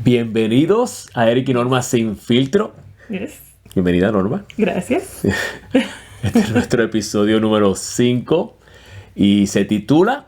Bienvenidos a Eric y Norma Sin Filtro. Yes. Bienvenida, Norma. Gracias. Este es nuestro episodio número 5 y se titula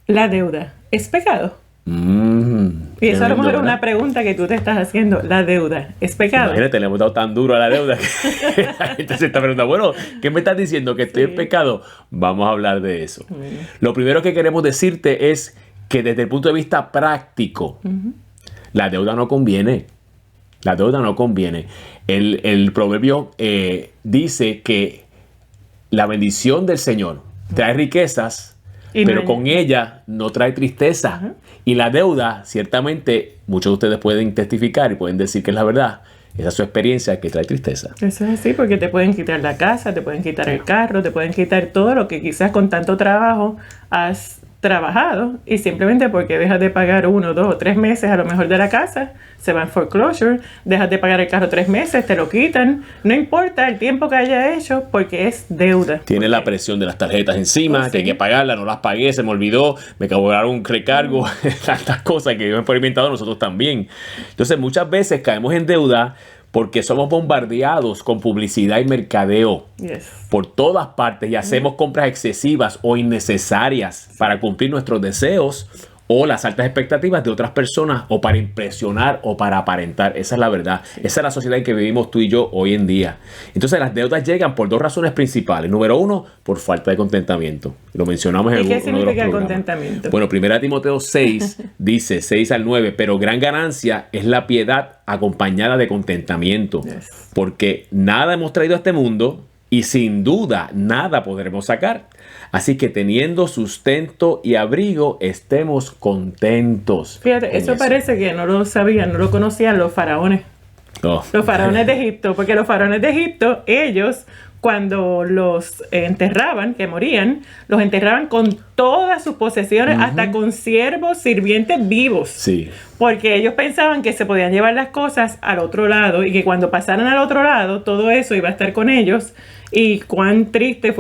¿La deuda es pecado? Y eso a lo mejor es una pregunta que tú te estás haciendo. ¿La deuda es pecado? Imagínate, le hemos dado tan duro a la deuda que la gente se está preguntando, bueno, ¿qué me estás diciendo? ¿Que estoy en pecado? Vamos a hablar de eso. Lo primero que queremos decirte es que desde el punto de vista práctico, la deuda no conviene. La deuda no conviene. El proverbio dice que la bendición del Señor trae riquezas, pero con ella no trae tristeza. Y la deuda, ciertamente, muchos de ustedes pueden testificar y pueden decir que es la verdad. Esa es su experiencia, que trae tristeza. Eso es así, porque te pueden quitar la casa, te pueden quitar el carro, te pueden quitar todo lo que quizás con tanto trabajo has trabajado, y simplemente porque dejas de pagar 1, 2 o 3 meses a lo mejor de la casa, se va en foreclosure, dejas de pagar el carro 3 meses, te lo quitan, no importa el tiempo que haya hecho, porque es deuda. Tiene la presión de las tarjetas encima, que hay que pagarlas, no las pagué, se me olvidó, me cobraron un recargo, tantas cosas que hemos experimentado nosotros también. Entonces muchas veces caemos en deuda porque somos bombardeados con publicidad y mercadeo por todas partes y hacemos compras excesivas o innecesarias para cumplir nuestros deseos o las altas expectativas de otras personas, o para impresionar o para aparentar. Esa es la verdad. Esa es la sociedad en que vivimos tú y yo hoy en día. Entonces las deudas llegan por 2 razones principales. Número 1, por falta de contentamiento. Lo mencionamos en uno de los programas. ¿Y qué significa contentamiento? Bueno, 1 Timoteo 6 dice, 6 al 9, pero gran ganancia es la piedad acompañada de contentamiento. Porque nada hemos traído a este mundo y sin duda nada podremos sacar. Así que teniendo sustento y abrigo, estemos contentos. Fíjate, eso parece que no lo sabían, no lo conocían los faraones. Los faraones de Egipto, porque los faraones de Egipto, ellos, cuando los enterraban, que morían, los enterraban con todas sus posesiones, hasta con siervos, sirvientes vivos. Sí. Porque ellos pensaban que se podían llevar las cosas al otro lado y que cuando pasaran al otro lado, todo eso iba a estar con ellos. Y cuán triste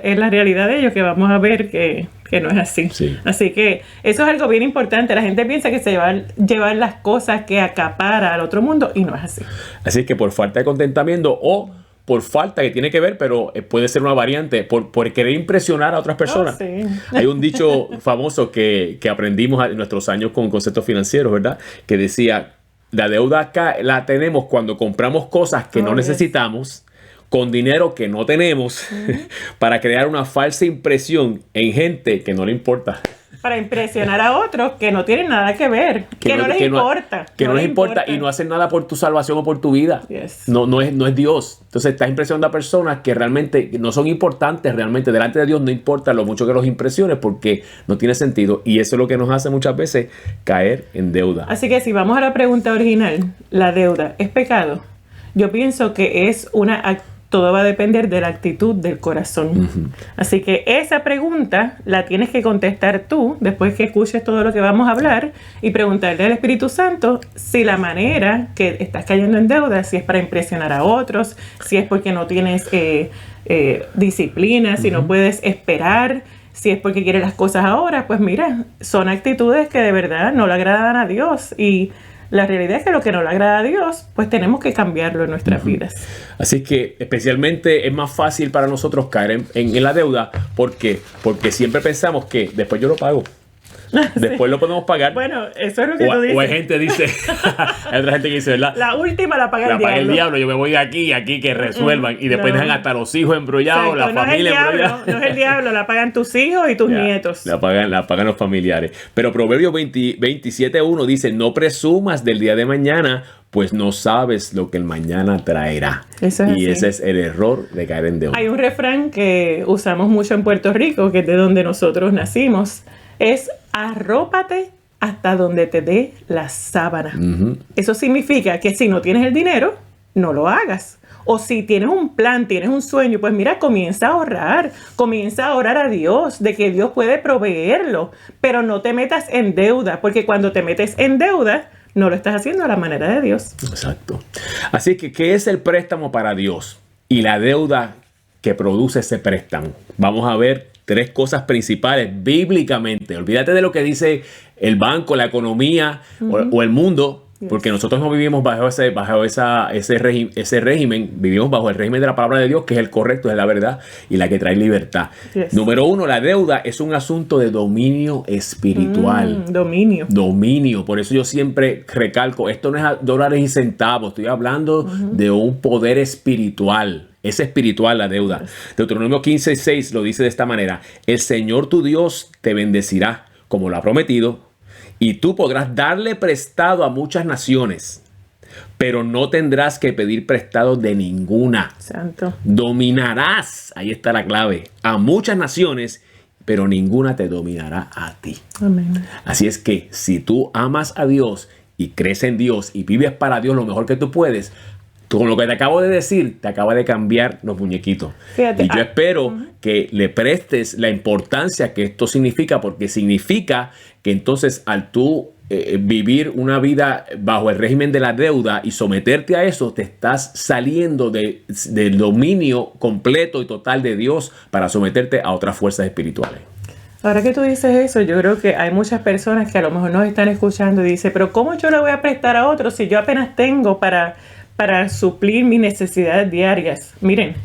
es la realidad de ellos, que vamos a ver que no es así. Sí. Así que eso es algo bien importante. La gente piensa que se llevar las cosas que acapara al otro mundo, y no es así. Así que por falta de contentamiento o por falta, que tiene que ver, pero puede ser una variante, por querer impresionar a otras personas. Sí. Hay un dicho famoso que aprendimos en nuestros años con conceptos financieros, ¿verdad? Que decía, la deuda acá la tenemos cuando compramos cosas que no necesitamos, con dinero que no tenemos, para crear una falsa impresión en gente que no le importa. Para impresionar a otros que no tienen nada que ver, que no les importa. Que no les importa y no hacen nada por tu salvación o por tu vida. No es Dios. Entonces estás impresionando a personas que realmente no son importantes, realmente delante de Dios no importa lo mucho que los impresiones, porque no tiene sentido. Y eso es lo que nos hace muchas veces caer en deuda. Así que si vamos a la pregunta original, ¿la deuda es pecado? Yo pienso que es todo va a depender de la actitud del corazón. Así que esa pregunta la tienes que contestar tú después que escuches todo lo que vamos a hablar, y preguntarle al Espíritu Santo si la manera que estás cayendo en deuda, si es para impresionar a otros, si es porque no tienes disciplina, si no puedes esperar, si es porque quieres las cosas ahora. Pues mira, son actitudes que de verdad no le agradan a Dios, y la realidad es que lo que no le agrada a Dios, pues tenemos que cambiarlo en nuestras vidas. Así que especialmente es más fácil para nosotros caer en la deuda. ¿Por qué? Porque siempre pensamos que después yo lo pago. Después lo podemos pagar. Bueno, eso es lo que tú dices. O hay gente dice, hay otra gente que dice, ¿verdad? La última la paga el diablo. La paga el diablo, yo me voy de aquí que resuelvan. Y después dejan hasta los hijos embrollados, la familia embrollada. No es el diablo, la pagan tus hijos y tus nietos. La pagan los familiares. Pero Proverbios 27:1 dice, no presumas del día de mañana, pues no sabes lo que el mañana traerá. Y ese es el error de caer en deuda. Hay un refrán que usamos mucho en Puerto Rico, que es de donde nosotros nacimos. Es arrópate hasta donde te dé la sábana. Eso significa que si no tienes el dinero, no lo hagas. O si tienes un plan, tienes un sueño, pues mira, comienza a ahorrar. Comienza a orar a Dios de que Dios puede proveerlo. Pero no te metas en deuda, porque cuando te metes en deuda, no lo estás haciendo a la manera de Dios. Exacto. Así que, ¿qué es el préstamo para Dios? Y la deuda que produce ese préstamo. Vamos a ver tres cosas principales bíblicamente. Olvídate de lo que dice el banco, la economía o el mundo. Porque nosotros no vivimos bajo ese régimen, vivimos bajo el régimen de la palabra de Dios, que es el correcto, es la verdad y la que trae libertad. Número uno, la deuda es un asunto de dominio espiritual. Dominio. Por eso yo siempre recalco, esto no es dólares y centavos, estoy hablando de un poder espiritual. Es espiritual la deuda. Deuteronomio 15:6 lo dice de esta manera: el Señor tu Dios te bendecirá como lo ha prometido, y tú podrás darle prestado a muchas naciones, pero no tendrás que pedir prestado de ninguna. Santo. Dominarás, ahí está la clave, a muchas naciones, pero ninguna te dominará a ti. Amén. Así es que si tú amas a Dios y crees en Dios y vives para Dios lo mejor que tú puedes, con lo que te acabo de decir, te acaba de cambiar los muñequitos. Fíjate, y yo espero que le prestes la importancia que esto significa, porque significa que entonces al tú vivir una vida bajo el régimen de la deuda y someterte a eso, te estás saliendo del dominio completo y total de Dios para someterte a otras fuerzas espirituales. Ahora que tú dices eso, yo creo que hay muchas personas que a lo mejor nos están escuchando y dicen, pero ¿cómo yo le voy a prestar a otros si yo apenas tengo para suplir mis necesidades diarias? Miren,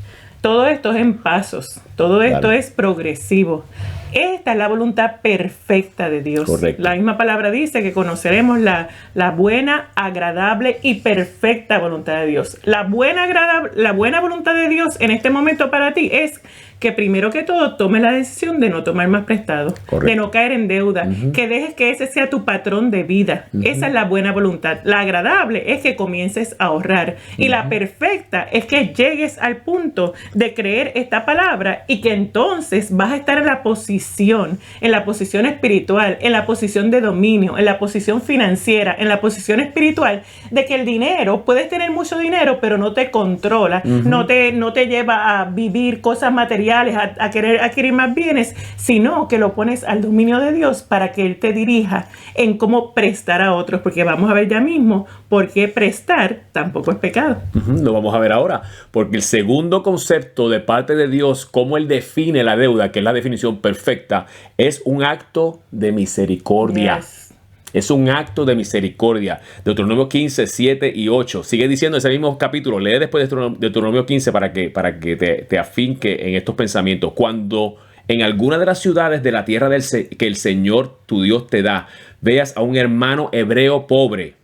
todo esto es en pasos, todo esto es progresivo. Esta es la voluntad perfecta de Dios. Correcto. La misma palabra dice que conoceremos la buena, agradable y perfecta voluntad de Dios. La buena voluntad de Dios en este momento para ti es que primero que todo tomes la decisión de no tomar más prestado, de no caer en deuda, que dejes que ese sea tu patrón de vida. Esa es la buena voluntad. La agradable es que comiences a ahorrar. Y la perfecta es que llegues al punto de creer esta palabra y que entonces vas a estar en la posición espiritual, en la posición de dominio, en la posición financiera, en la posición espiritual, de que el dinero, puedes tener mucho dinero, pero no te controla, no te lleva a vivir cosas materiales, a querer adquirir más bienes, sino que lo pones al dominio de Dios para que Él te dirija en cómo prestar a otros, porque vamos a ver ya mismo por qué prestar tampoco es pecado. Lo vamos a ver ahora, porque el segundo concepto de parte de Dios, cómo Él define la deuda, que es la definición perfecta, es un acto de misericordia. Yes. Es un acto de misericordia. Deuteronomio 15, 7 y 8. Sigue diciendo ese mismo capítulo. Lee después de Deuteronomio 15 para que te afinque en estos pensamientos. Cuando en alguna de las ciudades de la tierra que el Señor tu Dios te da, veas a un hermano hebreo pobre,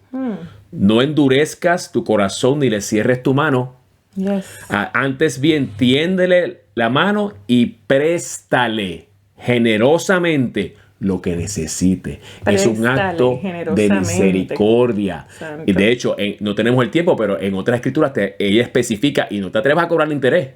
no endurezcas tu corazón ni le cierres tu mano. Yes. Antes bien, tiéndele la mano y préstale generosamente lo que necesite. Es un acto de misericordia. Santo. Y de hecho, no tenemos el tiempo, pero en otras escrituras ella especifica: y no te atrevas a cobrar interés.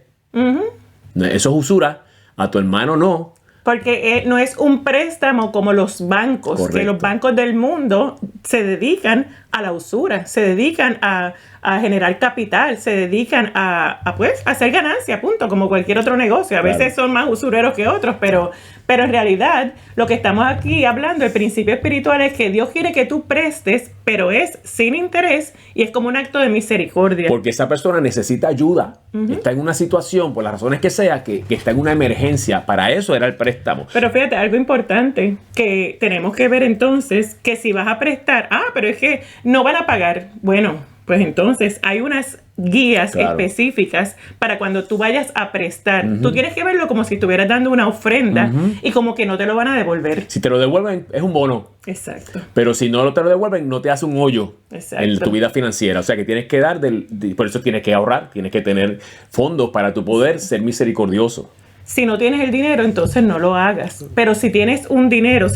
Eso es usura. A tu hermano no. Porque no es un préstamo como los bancos. Correcto. Que los bancos del mundo se dedican a la usura, se dedican a generar capital, se dedican a hacer ganancia, punto, como cualquier otro negocio. A veces son más usureros que otros, pero en realidad lo que estamos aquí hablando, el principio espiritual, es que Dios quiere que tú prestes, pero es sin interés y es como un acto de misericordia. Porque esa persona necesita ayuda, está en una situación, por las razones que sea, que está en una emergencia. Para eso era el préstamo. Pero fíjate, algo importante que tenemos que ver entonces, que si vas a prestar, pero es que no van a pagar. Bueno, pues entonces hay unas guías específicas para cuando tú vayas a prestar. Tú tienes que verlo como si estuvieras dando una ofrenda y como que no te lo van a devolver. Si te lo devuelven, es un bono. Exacto. Pero si no te lo devuelven, no te hace un hoyo en tu vida financiera. O sea que tienes que dar, por eso tienes que ahorrar, tienes que tener fondos para tu poder ser misericordioso. Si no tienes el dinero, entonces no lo hagas. Pero si tienes un dinero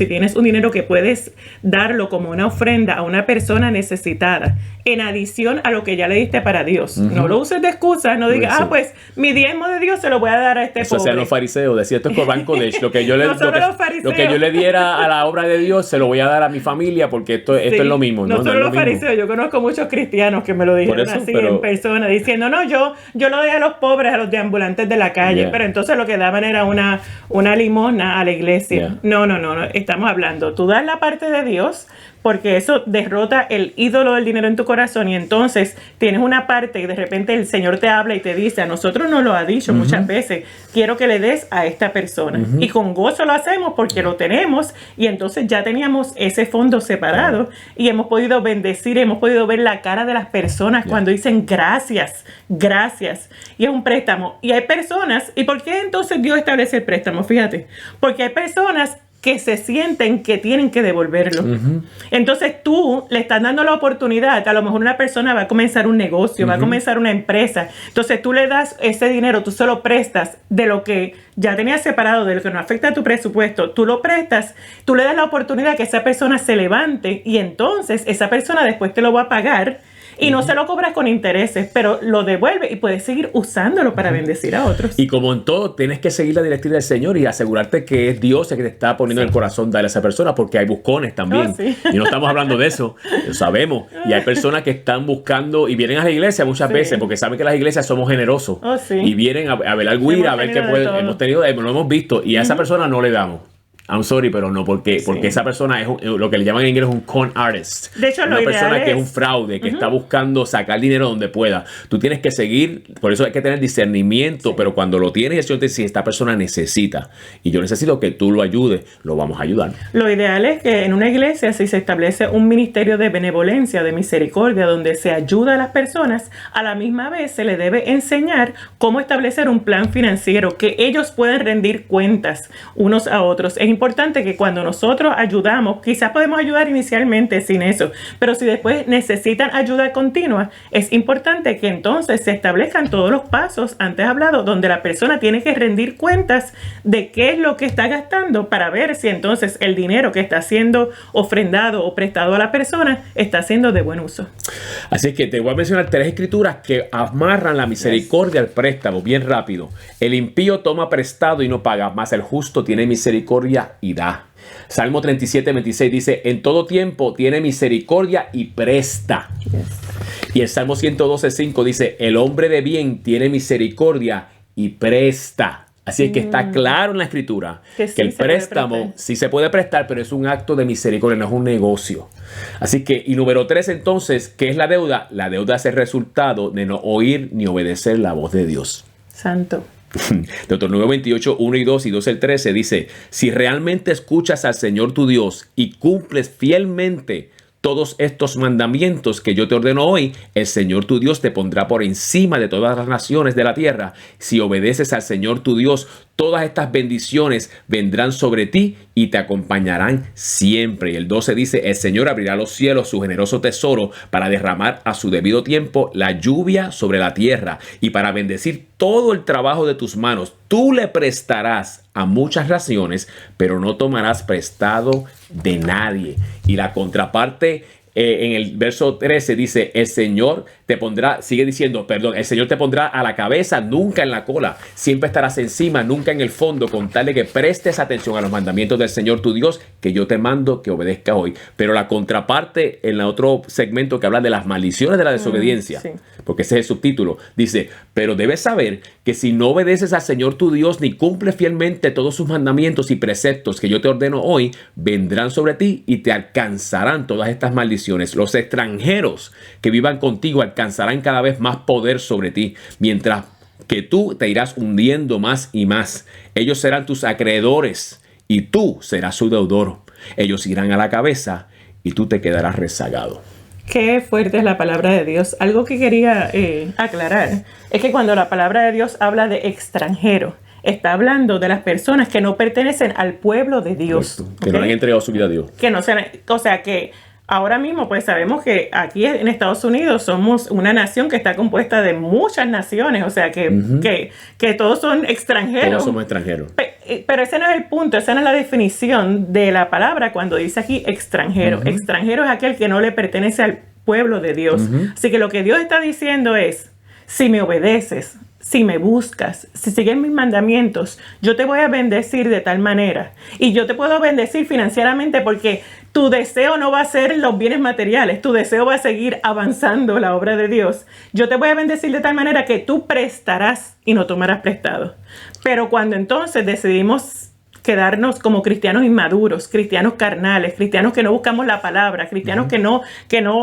que puedes darlo como una ofrenda a una persona necesitada, en adición a lo que ya le diste para Dios. No lo uses de excusa, no digas, pues mi diezmo de Dios se lo voy a dar a este pobre. Eso sean los fariseos, decía esto es Corban Kodesh. Lo que yo le diera a la obra de Dios, se lo voy a dar a mi familia, porque esto es lo mismo. No solo los fariseos, yo conozco muchos cristianos que me lo dijeron en persona, diciendo, yo lo doy a los pobres, a los deambulantes de la calle, pero entonces lo que daban era una limosna a la iglesia. No, estamos hablando, tú das la parte de Dios, porque eso derrota el ídolo del dinero en tu corazón, y entonces tienes una parte y de repente el Señor te habla y te dice, a nosotros nos lo ha dicho muchas veces, quiero que le des a esta persona. Y con gozo lo hacemos porque lo tenemos, y entonces ya teníamos ese fondo separado y hemos podido bendecir, hemos podido ver la cara de las personas cuando dicen gracias, gracias. Y es un préstamo. Y hay personas, ¿y por qué entonces Dios establece el préstamo? Fíjate, porque hay personas que se sienten que tienen que devolverlo. Entonces tú le estás dando la oportunidad, a lo mejor una persona va a comenzar un negocio, va a comenzar una empresa, entonces tú le das ese dinero, tú se lo prestas de lo que ya tenías separado, de lo que no afecta a tu presupuesto, tú lo prestas, tú le das la oportunidad que esa persona se levante, y entonces esa persona después te lo va a pagar. Y no se lo cobras con intereses, pero lo devuelve y puedes seguir usándolo para bendecir a otros. Y como en todo, tienes que seguir la directiva del Señor y asegurarte que es Dios el que te está poniendo en el corazón darle a esa persona, porque hay buscones también. Y no estamos hablando de eso, lo sabemos. Y hay personas que están buscando y vienen a la iglesia muchas veces porque saben que las iglesias somos generosos. Y vienen a ver al guira, a ver qué hemos tenido, lo hemos visto. Y a esa persona no le damos. I'm sorry, pero no, porque esa persona es lo que le llaman en inglés un con artist. De hecho, una persona que es un fraude, que está buscando sacar dinero donde pueda. Tú tienes que seguir, por eso hay que tener discernimiento, pero cuando lo tienes, el Señor te dice, si esta persona necesita, y yo necesito que tú lo ayudes, lo vamos a ayudar. Lo ideal es que en una iglesia, si se establece un ministerio de benevolencia, de misericordia, donde se ayuda a las personas, a la misma vez se le debe enseñar cómo establecer un plan financiero, que ellos puedan rendir cuentas unos a otros. Es importante que cuando nosotros ayudamos, quizás podemos ayudar inicialmente sin eso, pero si después necesitan ayuda continua, es importante que entonces se establezcan todos los pasos antes hablado, donde la persona tiene que rendir cuentas de qué es lo que está gastando, para ver si entonces el dinero que está siendo ofrendado o prestado a la persona está siendo de buen uso. Así que te voy a mencionar 3 escrituras que amarran la misericordia al préstamo bien rápido. El impío toma prestado y no paga, mas el justo tiene misericordia y da. Salmo 37:26 dice, en todo tiempo tiene misericordia y presta. Y el Salmo 112:5 dice, el hombre de bien tiene misericordia y presta. Así es que está claro en la escritura que el préstamo sí se puede prestar, pero es un acto de misericordia, no es un negocio. Así que, y número 3 entonces, ¿qué es la deuda? La deuda es el resultado de no oír ni obedecer la voz de Dios. Santo. Deuteronomio 28, 1 y 2 y 2 el 13 dice, si realmente escuchas al Señor tu Dios y cumples fielmente todos estos mandamientos que yo te ordeno hoy, el Señor tu Dios te pondrá por encima de todas las naciones de la tierra. Si obedeces al Señor tu Dios, todas estas bendiciones vendrán sobre ti y te acompañarán siempre. Y el 12 dice, el Señor abrirá los cielos, su generoso tesoro, para derramar a su debido tiempo la lluvia sobre la tierra y para bendecir todo el trabajo de tus manos. Tú le prestarás a muchas naciones, pero no tomarás prestado de nadie. Y la contraparte en el verso 13 dice, el Señor te pondrá, sigue diciendo, perdón, el Señor te pondrá a la cabeza, nunca en la cola. Siempre estarás encima, nunca en el fondo, con tal de que prestes atención a los mandamientos del Señor tu Dios, que yo te mando que obedezca hoy. Pero la contraparte en el otro segmento que habla de las maldiciones de la desobediencia, porque ese es el subtítulo, dice, pero debes saber que si no obedeces al Señor tu Dios, ni cumples fielmente todos sus mandamientos y preceptos que yo te ordeno hoy, vendrán sobre ti y te alcanzarán todas estas maldiciones. Los extranjeros que vivan contigo alcanzarán cada vez más poder sobre ti, mientras que tú te irás hundiendo más y más. Ellos serán tus acreedores y tú serás su deudor. Ellos irán a la cabeza y tú te quedarás rezagado. Qué fuerte es la palabra de Dios. Algo que quería aclarar es que cuando la palabra de Dios habla de extranjero, está hablando de las personas que no pertenecen al pueblo de Dios. Que no han entregado su vida a Dios. Que no sean, o sea que ahora mismo pues sabemos que aquí en Estados Unidos somos una nación que está compuesta de muchas naciones, o sea que todos son extranjeros. Todos somos extranjeros. Pero ese no es el punto, esa no es la definición de la palabra cuando dice aquí extranjero. Extranjero es aquel que no le pertenece al pueblo de Dios. Así que lo que Dios está diciendo es, si me obedeces, si me buscas, si sigues mis mandamientos, yo te voy a bendecir de tal manera. Y yo te puedo bendecir financieramente porque tu deseo no va a ser los bienes materiales. Tu deseo va a seguir avanzando la obra de Dios. Yo te voy a bendecir de tal manera que tú prestarás y no tomarás prestado. Pero cuando entonces decidimos quedarnos como cristianos inmaduros, cristianos carnales, cristianos que no buscamos la palabra, cristianos que no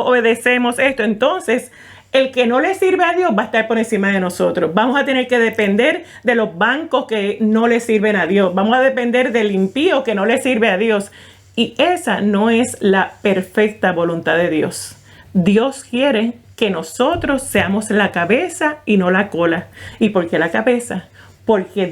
obedecemos esto. Entonces, el que no le sirve a Dios va a estar por encima de nosotros. Vamos a tener que depender de los bancos que no le sirven a Dios. Vamos a depender del impío que no le sirve a Dios. Y esa no es la perfecta voluntad de Dios. Dios quiere que nosotros seamos la cabeza y no la cola. ¿Y por qué la cabeza? Porque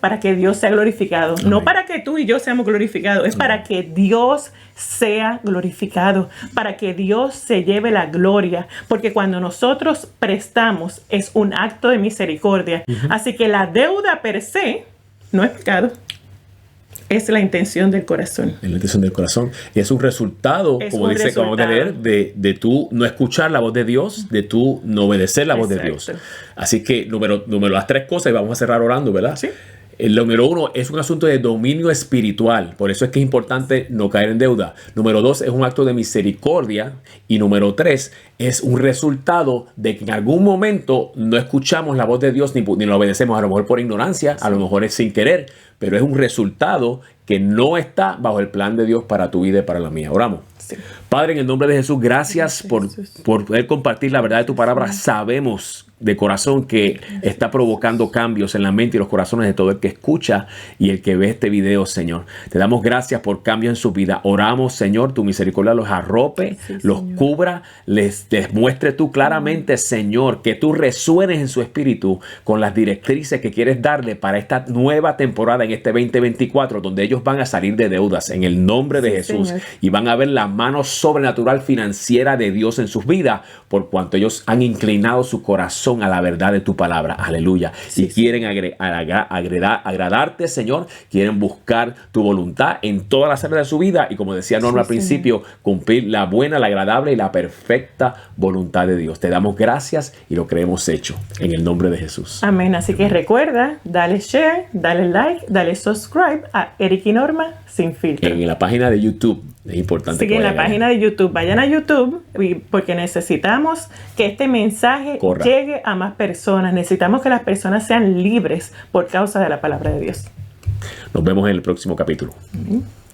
para que Dios sea glorificado. Amén. No para que tú y yo seamos glorificados, es para que Dios sea glorificado, para que Dios se lleve la gloria, porque cuando nosotros prestamos es un acto de misericordia. Así que la deuda per se no es pecado. Es la intención del corazón. Es la intención del corazón. Y es un resultado, como dice, acabamos de leer, de tú no escuchar la voz de Dios, de tú no obedecer la voz de Dios. Así que, número las 3 cosas, y vamos a cerrar orando, ¿verdad? Sí. El número 1 es un asunto de dominio espiritual. Por eso es que es importante no caer en deuda. Número 2 es un acto de misericordia. Y número 3 es un resultado de que en algún momento no escuchamos la voz de Dios ni la obedecemos. A lo mejor por ignorancia, a lo mejor es sin querer. Pero es un resultado que no está bajo el plan de Dios para tu vida y para la mía. Oramos. Sí. Padre, en el nombre de Jesús, gracias por poder compartir la verdad de tu palabra. Sabemos de corazón que está provocando cambios en la mente y los corazones de todo el que escucha y el que ve este video, Señor. Te damos gracias por cambios en su vida. Oramos, Señor, tu misericordia los arrope, los cubra, les muestre tú claramente, Señor, que tú resuenes en su espíritu con las directrices que quieres darle para esta nueva temporada en este 2024, donde ellos van a salir de deudas en el nombre de Jesús, Señor. Y van a ver la mano sobrenatural financiera de Dios en sus vidas, por cuanto ellos han inclinado su corazón a la verdad de tu palabra. Aleluya. Sí, y quieren agradarte, Señor. Quieren buscar tu voluntad en todas las áreas de su vida. Y como decía Norma al principio, cumplir la buena, la agradable y la perfecta voluntad de Dios. Te damos gracias y lo creemos hecho. En el nombre de Jesús. Amén. Así que recuerda, dale share, dale like, dale subscribe a Eric y Norma Sin Filtro. En la página de YouTube. Es importante. Sí, en la página de YouTube. Vayan a YouTube porque necesitamos que este mensaje llegue a más personas. Necesitamos que las personas sean libres por causa de la palabra de Dios. Nos vemos en el próximo capítulo.